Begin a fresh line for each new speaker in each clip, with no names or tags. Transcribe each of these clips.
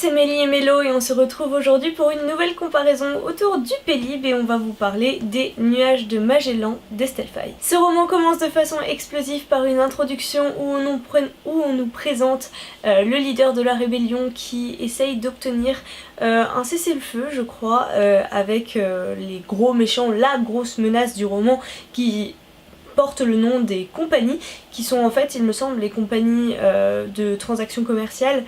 c'est Mélie et Mélo et on se retrouve aujourd'hui pour une nouvelle comparaison autour du Pélib et on va vous parler des Nuages de Magellan d'Estelle Faye. Ce roman commence de façon explosive par une introduction où on nous présente le leader de la rébellion qui essaye d'obtenir un cessez-le-feu, je crois, avec les gros méchants, la grosse menace du roman qui porte le nom des compagnies, qui sont en fait, il me semble, les compagnies de transactions commerciales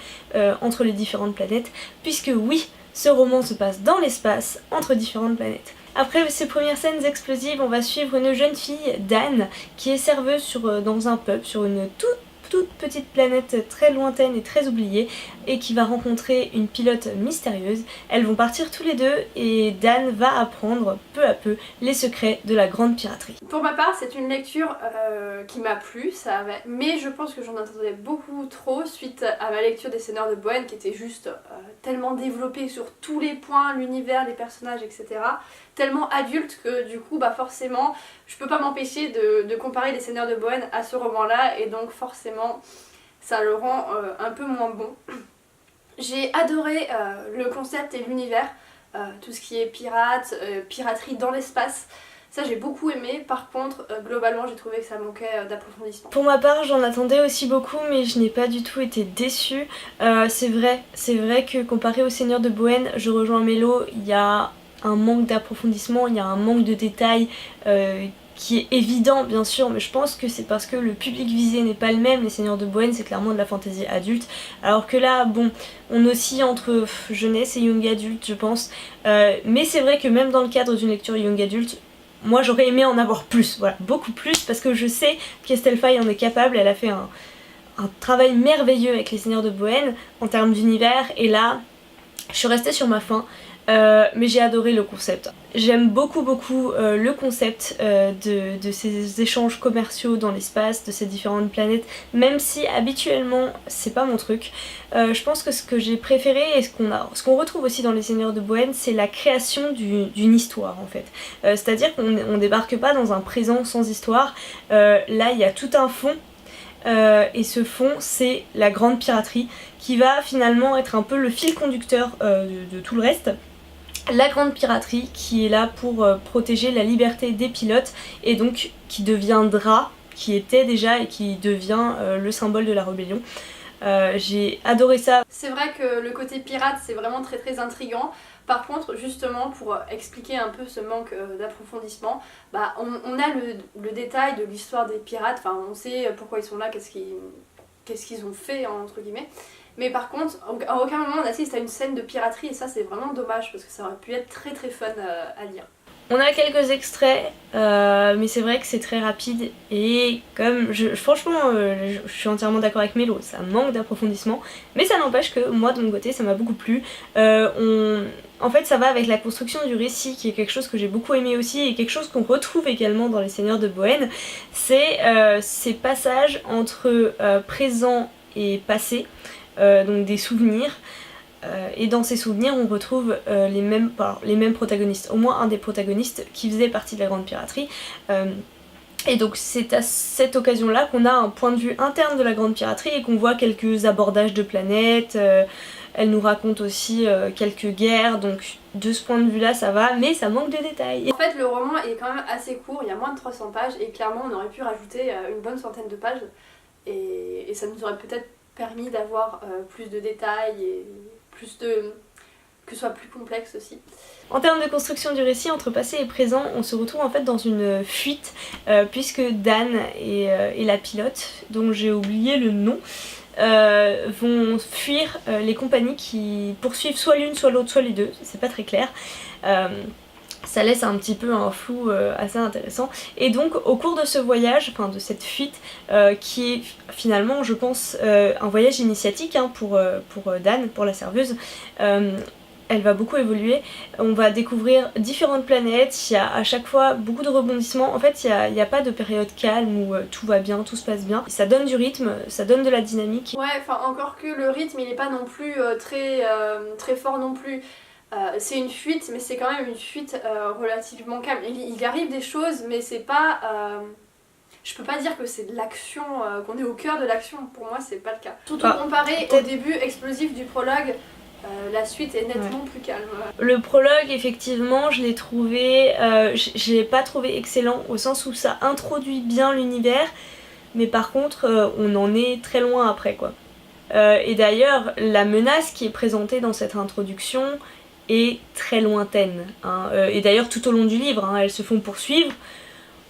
entre les différentes planètes, puisque oui, ce roman se passe dans l'espace, entre différentes planètes. Après ces premières scènes explosives, on va suivre une jeune fille, Dan, qui est serveuse dans un pub sur une toute petite planète très lointaine et très oubliée et qui va rencontrer une pilote mystérieuse. Elles vont partir tous les deux et Dan va apprendre peu à peu les secrets de la grande piraterie.
Pour ma part, c'est une lecture qui m'a plu, mais je pense que j'en attendais beaucoup trop suite à ma lecture des Seigneurs de Bohême qui était juste tellement développée sur tous les points, l'univers, les personnages, etc. Tellement adulte que du coup, forcément, je peux pas m'empêcher de comparer les Seigneurs de Bohême à ce roman-là et donc forcément, ça le rend un peu moins bon. J'ai adoré le concept et l'univers, tout ce qui est pirate, piraterie dans l'espace. Ça j'ai beaucoup aimé, par contre globalement j'ai trouvé que ça manquait d'approfondissement.
Pour ma part j'en attendais aussi beaucoup mais je n'ai pas du tout été déçue. C'est vrai que comparé au Seigneur de Bohême, je rejoins Mélo, il y a un manque d'approfondissement, il y a un manque de détails qui est évident bien sûr, mais je pense que c'est parce que le public visé n'est pas le même. Les Seigneurs de Bohême c'est clairement de la fantasy adulte, alors que là bon, on oscille entre jeunesse et young adulte je pense, mais c'est vrai que même dans le cadre d'une lecture young adulte, moi j'aurais aimé en avoir plus, voilà, beaucoup plus, parce que je sais qu'Estelle Faye en est capable. Elle a fait un travail merveilleux avec les Seigneurs de Bohême en termes d'univers, et là je suis restée sur ma faim. Mais j'ai adoré le concept. J'aime beaucoup le concept de ces échanges commerciaux dans l'espace, de ces différentes planètes, même si habituellement c'est pas mon truc. Je pense que ce que j'ai préféré et ce qu'on retrouve aussi dans les Seigneurs de Bohême, c'est la création d'une histoire en fait. C'est-à-dire qu'on débarque pas dans un présent sans histoire. Là il y a tout un fond. Et ce fond c'est la grande piraterie qui va finalement être un peu le fil conducteur de tout le reste. La grande piraterie qui est là pour protéger la liberté des pilotes et donc qui deviendra, qui était déjà et qui devient le symbole de la rébellion. J'ai adoré ça.
C'est vrai que le côté pirate c'est vraiment très intriguant. Par contre, justement, pour expliquer un peu ce manque d'approfondissement, on a le détail de l'histoire des pirates, enfin on sait pourquoi ils sont là, qu'est-ce qu'ils ont fait entre guillemets. Mais par contre, à aucun moment on assiste à une scène de piraterie et ça c'est vraiment dommage parce que ça aurait pu être très fun à lire.
On a quelques extraits, mais c'est vrai que c'est très rapide et comme franchement je suis entièrement d'accord avec Mélo, ça manque d'approfondissement, mais ça n'empêche que moi de mon côté ça m'a beaucoup plu. En fait ça va avec la construction du récit qui est quelque chose que j'ai beaucoup aimé aussi et quelque chose qu'on retrouve également dans les Seigneurs de Bohême, c'est ces passages entre présent et passé, donc des souvenirs. Et dans ces souvenirs on retrouve les mêmes protagonistes, au moins un des protagonistes qui faisait partie de la grande piraterie. Et donc c'est à cette occasion là qu'on a un point de vue interne de la grande piraterie et qu'on voit quelques abordages de planètes. Elle nous raconte aussi quelques guerres, donc de ce point de vue là ça va, mais ça manque de détails.
En fait le roman est quand même assez court, il y a moins de 300 pages et clairement on aurait pu rajouter une bonne centaine de pages et ça nous aurait peut-être permis d'avoir plus de détails et que ce soit plus complexe aussi.
En termes de construction du récit, entre passé et présent, on se retrouve en fait dans une fuite, puisque Dan et la pilote, dont j'ai oublié le nom, vont fuir les compagnies qui poursuivent soit l'une, soit l'autre, soit les deux, c'est pas très clair. Ça laisse un petit peu un flou assez intéressant. Et donc au cours de ce voyage, enfin de cette fuite, qui est finalement je pense un voyage initiatique pour Dan, pour la serveuse, elle va beaucoup évoluer. On va découvrir différentes planètes, il y a à chaque fois beaucoup de rebondissements. En fait il n'y a pas de période calme où tout va bien, tout se passe bien. Ça donne du rythme, ça donne de la dynamique.
Ouais, enfin encore que le rythme il n'est pas non plus très fort non plus. C'est une fuite, mais c'est quand même une fuite relativement calme. Il arrive des choses, mais c'est pas... je peux pas dire que c'est de l'action, qu'on est au cœur de l'action. Pour moi, c'est pas le cas. Surtout comparé au début explosif du prologue, La suite est nettement plus calme.
Le prologue, effectivement, je l'ai trouvé, je l'ai pas trouvé excellent au sens où ça introduit bien l'univers, mais par contre, on en est très loin après, quoi. Et d'ailleurs, la menace qui est présentée dans cette introduction est très lointaine, hein. Et d'ailleurs, tout au long du livre, hein, elles se font poursuivre.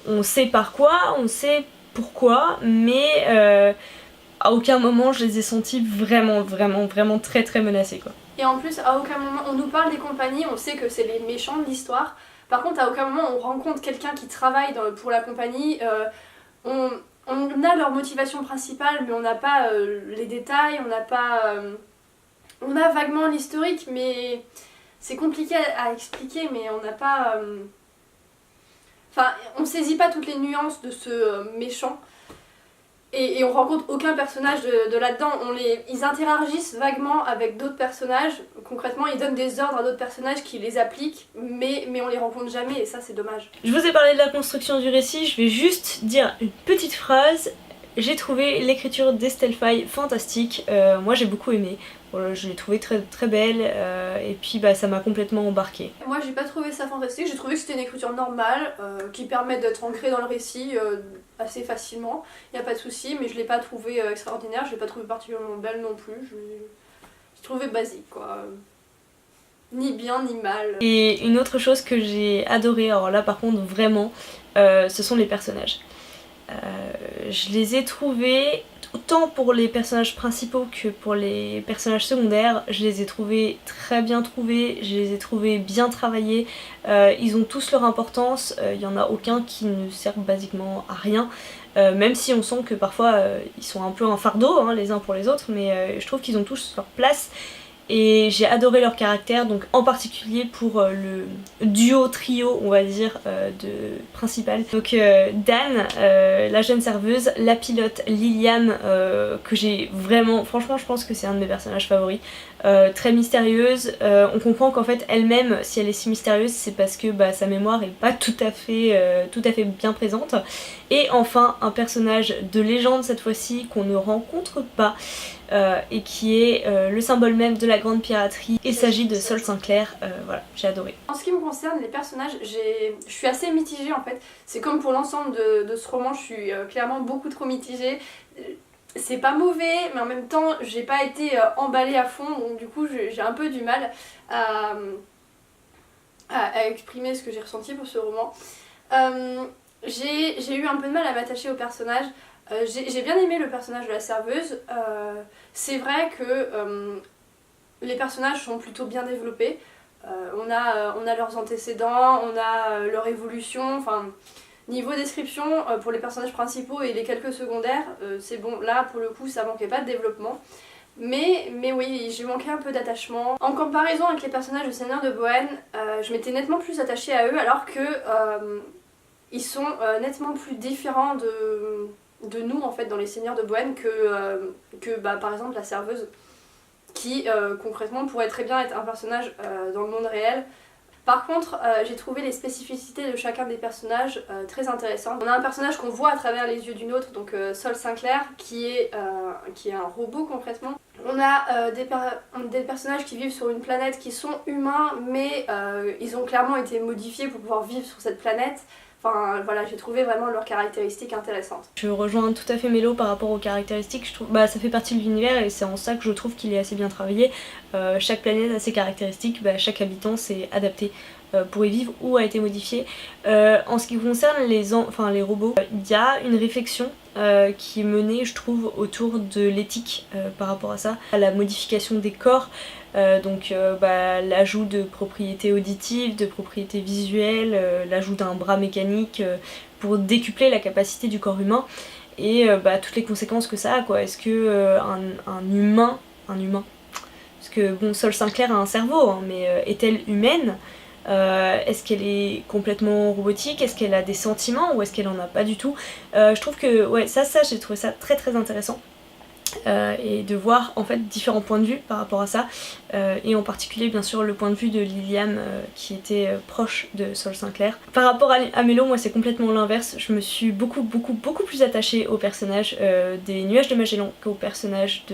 On sait par quoi, on sait pourquoi, mais à aucun moment je les ai senties vraiment très très menacées, quoi.
Et en plus, à aucun moment, on nous parle des compagnies, on sait que c'est les méchants de l'histoire. Par contre, à aucun moment on rencontre quelqu'un qui travaille pour la compagnie. On a leur motivation principale, mais on n'a pas les détails, on n'a pas... on a vaguement l'historique, mais c'est compliqué à expliquer, mais on n'a pas... Enfin, on saisit pas toutes les nuances de ce méchant. Et on rencontre aucun personnage de là-dedans. Ils interagissent vaguement avec d'autres personnages. Concrètement, ils donnent des ordres à d'autres personnages qui les appliquent, mais on les rencontre jamais, et ça c'est dommage.
Je vous ai parlé de la construction du récit, je vais juste dire une petite phrase. J'ai trouvé l'écriture d'Estelle Faye fantastique, moi j'ai beaucoup aimé. Voilà, je l'ai trouvée très, très belle, et puis ça m'a complètement embarquée.
Moi j'ai pas trouvé ça fantastique, j'ai trouvé que c'était une écriture normale, qui permet d'être ancrée dans le récit assez facilement, y a pas de souci, mais je l'ai pas trouvée extraordinaire, je l'ai pas trouvée particulièrement belle non plus, je l'ai trouvée basique, quoi. Ni bien ni mal.
Et une autre chose que j'ai adorée, alors là par contre vraiment, ce sont les personnages. Je les ai trouvés, autant pour les personnages principaux que pour les personnages secondaires, je les ai trouvés très bien trouvés, je les ai trouvés bien travaillés, ils ont tous leur importance, il n'y en a aucun qui ne sert basiquement à rien, même si on sent que parfois ils sont un peu un fardeau, hein, les uns pour les autres, mais je trouve qu'ils ont tous leur place. Et j'ai adoré leur caractère, donc en particulier pour le trio on va dire principal. Donc Dan, la jeune serveuse, la pilote Liliane, que j'ai vraiment, franchement je pense que c'est un de mes personnages favoris, très mystérieuse, on comprend qu'en fait elle-même, si elle est si mystérieuse, c'est parce que sa mémoire est pas tout à fait bien présente. Et enfin un personnage de légende cette fois-ci qu'on ne rencontre pas, et qui est le symbole même de la grande piraterie. Il s'agit de Sol Sinclair, voilà, j'ai adoré.
En ce qui me concerne, les personnages, je suis assez mitigée en fait. C'est comme pour l'ensemble de ce roman, je suis clairement beaucoup trop mitigée. C'est pas mauvais, mais en même temps, j'ai pas été emballée à fond, donc du coup, j'ai un peu du mal à exprimer ce que j'ai ressenti pour ce roman. J'ai eu un peu de mal à m'attacher au personnage. J'ai bien aimé le personnage de la serveuse. C'est vrai que les personnages sont plutôt bien développés. On a leurs antécédents, on a leur évolution. Enfin, niveau description, pour les personnages principaux et les quelques secondaires, c'est bon. Là, pour le coup, ça manquait pas de développement. Mais oui, j'ai manqué un peu d'attachement. En comparaison avec les personnages de Seigneur de Bohème, je m'étais nettement plus attachée à eux, alors que ils sont nettement plus différents de nous en fait dans les Seigneurs de Bohème que par exemple la serveuse, qui concrètement pourrait très bien être un personnage dans le monde réel. Par contre, j'ai trouvé les spécificités de chacun des personnages très intéressantes. On a un personnage qu'on voit à travers les yeux d'une autre, donc Sol Sinclair, qui est un robot concrètement. On a des personnages qui vivent sur une planète qui sont humains, mais ils ont clairement été modifiés pour pouvoir vivre sur cette planète. Enfin voilà, j'ai trouvé vraiment leurs caractéristiques intéressantes.
Je rejoins tout à fait Mélo par rapport aux caractéristiques, je trouve, ça fait partie de l'univers et c'est en ça que je trouve qu'il est assez bien travaillé. Chaque planète a ses caractéristiques, chaque habitant s'est adapté pour y vivre ou a été modifié. En ce qui concerne les robots, il y a une réflexion qui est menée, je trouve, autour de l'éthique par rapport à ça, à la modification des corps. L'ajout de propriétés auditives, de propriétés visuelles, l'ajout d'un bras mécanique pour décupler la capacité du corps humain et toutes les conséquences que ça a, quoi. Est-ce que un humain, parce que bon, Sol Sinclair a un cerveau, hein, mais est-elle humaine? Est-ce qu'elle est complètement robotique? Est-ce qu'elle a des sentiments ou est-ce qu'elle en a pas du tout? Je trouve que ouais, ça j'ai trouvé ça très très intéressant. Et de voir en fait différents points de vue par rapport à ça, et en particulier bien sûr le point de vue de Liliane qui était proche de Sol Sinclair. Par rapport à Mélo, moi c'est complètement l'inverse, je me suis beaucoup plus attachée au personnage des Nuages de Magellan qu'au personnage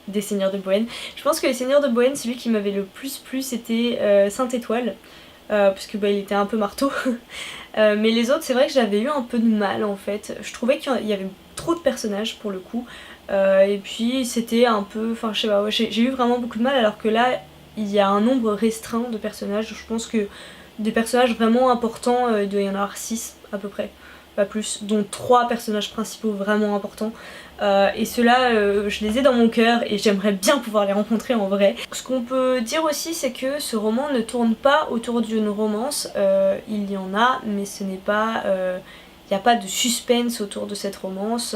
des Seigneurs de Bohème. Je pense que les Seigneurs de Bohème, celui qui m'avait le plus plu c'était Sainte-Étoile, parce que il était un peu marteau. Mais les autres, c'est vrai que j'avais eu un peu de mal en fait. Je trouvais qu'il y avait trop de personnages pour le coup. Et puis c'était un peu, enfin je sais pas, ouais, j'ai eu vraiment beaucoup de mal, alors que là il y a un nombre restreint de personnages. Je pense que des personnages vraiment importants, il doit y en avoir 6 à peu près, pas plus, dont 3 personnages principaux vraiment importants. Et ceux-là, je les ai dans mon cœur et j'aimerais bien pouvoir les rencontrer en vrai. Ce qu'on peut dire aussi, c'est que ce roman ne tourne pas autour d'une romance. Il y en a, mais ce n'est pas... il n'y a pas de suspense autour de cette romance.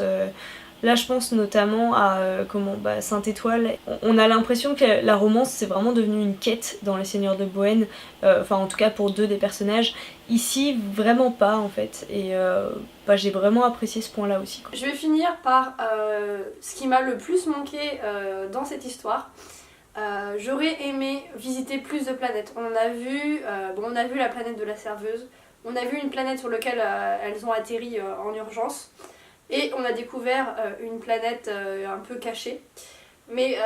Là je pense notamment à Sainte-Étoile. On a l'impression que la romance c'est vraiment devenu une quête dans Les Seigneurs de Bohème, enfin en tout cas pour 2 des personnages. Ici vraiment pas en fait, et j'ai vraiment apprécié ce point là aussi, quoi.
Je vais finir par ce qui m'a le plus manqué dans cette histoire. J'aurais aimé visiter plus de planètes. On a vu, on a vu la planète de la Serveuse, on a vu une planète sur laquelle elles ont atterri en urgence. Et on a découvert une planète un peu cachée. Mais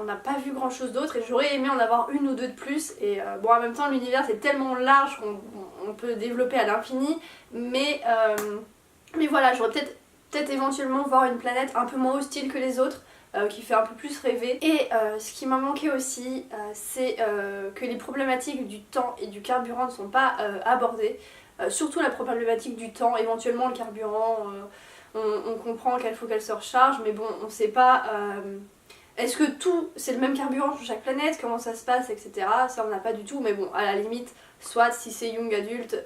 on n'a pas vu grand chose d'autre, et j'aurais aimé en avoir une ou deux de plus. Et en même temps, l'univers c'est tellement large qu'on peut développer à l'infini. Mais voilà, j'aurais peut-être éventuellement voir une planète un peu moins hostile que les autres, qui fait un peu plus rêver. Et ce qui m'a manqué aussi, c'est que les problématiques du temps et du carburant ne sont pas abordées. Surtout la problématique du temps, éventuellement le carburant. On comprend qu'il faut qu'elle se recharge, mais bon, on sait pas. Est-ce que tout, c'est le même carburant sur chaque planète, comment ça se passe, etc. Ça on n'a pas du tout, mais bon, à la limite, soit si c'est young adulte,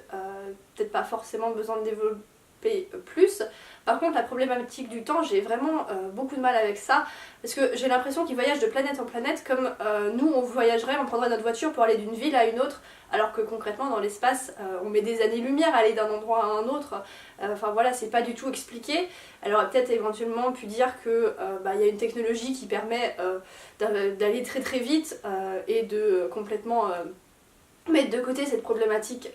peut-être pas forcément besoin de développer plus. Par contre, la problématique du temps, j'ai vraiment beaucoup de mal avec ça, parce que j'ai l'impression qu'ils voyagent de planète en planète comme nous on voyagerait, on prendrait notre voiture pour aller d'une ville à une autre, alors que concrètement dans l'espace, on met des années-lumière à aller d'un endroit à un autre. Enfin voilà, c'est pas du tout expliqué. Elle aurait peut-être éventuellement pu dire que y a une technologie qui permet d'aller très très vite et de complètement mettre de côté cette problématique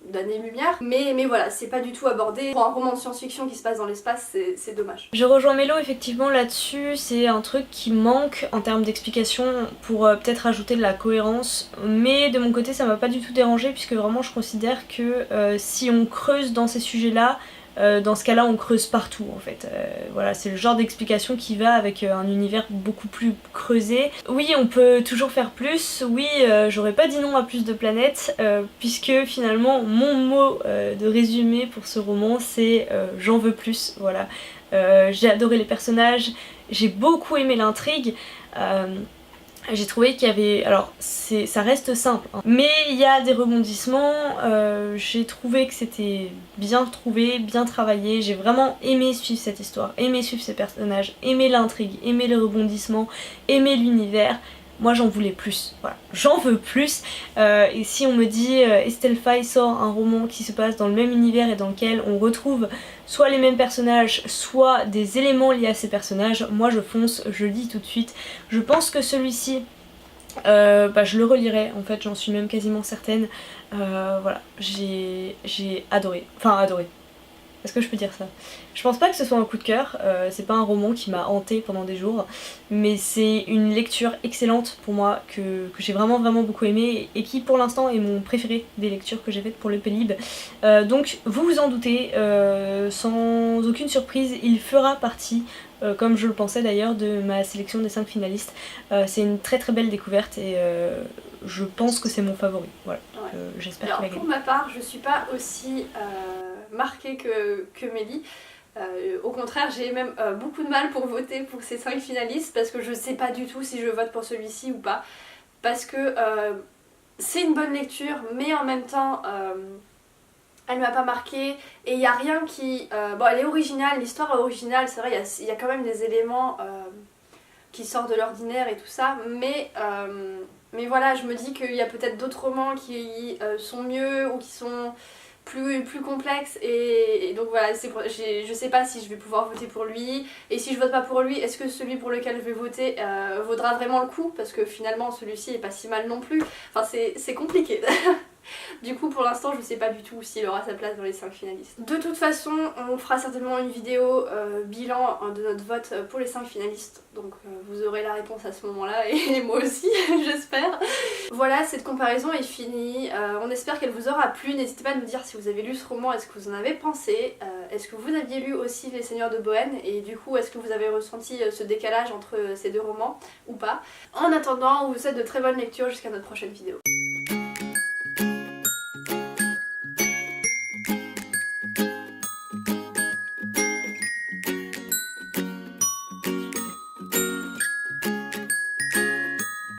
d'années-lumière, mais voilà, c'est pas du tout abordé. Pour un roman de science-fiction qui se passe dans l'espace, c'est dommage.
Je rejoins Mélo effectivement là-dessus, c'est un truc qui manque en termes d'explication pour peut-être ajouter de la cohérence, mais de mon côté ça m'a pas du tout dérangé, puisque vraiment je considère que si on creuse dans ces sujets-là, dans ce cas-là on creuse partout en fait. Voilà, c'est le genre d'explication qui va avec un univers beaucoup plus creusé. Oui, on peut toujours faire plus, oui, j'aurais pas dit non à plus de planètes, puisque finalement mon mot de résumé pour ce roman c'est j'en veux plus, voilà. J'ai adoré les personnages, j'ai beaucoup aimé l'intrigue. J'ai trouvé qu'il y avait... Alors, ça reste simple, hein, mais il y a des rebondissements. J'ai trouvé que c'était bien trouvé, bien travaillé. J'ai vraiment aimé suivre cette histoire, aimé suivre ces personnages, aimé l'intrigue, aimé les rebondissements, aimé l'univers. Moi j'en voulais plus, voilà, j'en veux plus. Et si on me dit Estelle Faye sort un roman qui se passe dans le même univers et dans lequel on retrouve soit les mêmes personnages, soit des éléments liés à ces personnages, moi je fonce, je le dis tout de suite. Je pense que celui-ci, je le relirai, en fait j'en suis même quasiment certaine. Voilà, j'ai adoré, enfin adoré. Est-ce que je peux dire ça? Je pense pas que ce soit un coup de cœur, c'est pas un roman qui m'a hantée pendant des jours, mais c'est une lecture excellente pour moi, que j'ai vraiment beaucoup aimé, et qui pour l'instant est mon préféré des lectures que j'ai faites pour le Pélib. Donc vous vous en doutez, sans aucune surprise, il fera partie, comme je le pensais d'ailleurs, de ma sélection des 5 finalistes. C'est une très belle découverte, et je pense que c'est mon favori, voilà.
Ouais.
J'espère
Alors
qu'il va
pour
gagner.
ma part, je suis pas aussi marquée que Mélie. Au contraire, j'ai même beaucoup de mal pour voter pour ces 5 finalistes, parce que je sais pas du tout si je vote pour celui-ci ou pas, parce que c'est une bonne lecture, mais en même temps elle m'a pas marquée, et il y a rien qui... elle est originale, l'histoire est originale, c'est vrai, il y a quand même des éléments qui sortent de l'ordinaire et tout ça, mais voilà, je me dis qu'il y a peut-être d'autres romans qui sont mieux ou qui sont plus complexes, et donc voilà, je sais pas si je vais pouvoir voter pour lui, et si je vote pas pour lui, est-ce que celui pour lequel je vais voter vaudra vraiment le coup, parce que finalement celui-ci est pas si mal non plus, enfin c'est compliqué. Du coup pour l'instant je sais pas du tout s'il aura sa place dans les 5 finalistes. De toute façon on fera certainement une vidéo bilan de notre vote pour les 5 finalistes, donc vous aurez la réponse à ce moment là et moi aussi j'espère. Voilà, cette comparaison est finie, on espère qu'elle vous aura plu, n'hésitez pas à nous dire si vous avez lu ce roman, est-ce que vous en avez pensé, est-ce que vous aviez lu aussi Les Seigneurs de Bohême et du coup est-ce que vous avez ressenti ce décalage entre ces deux romans ou pas. En attendant on vous souhaite de très bonnes lectures jusqu'à notre prochaine vidéo.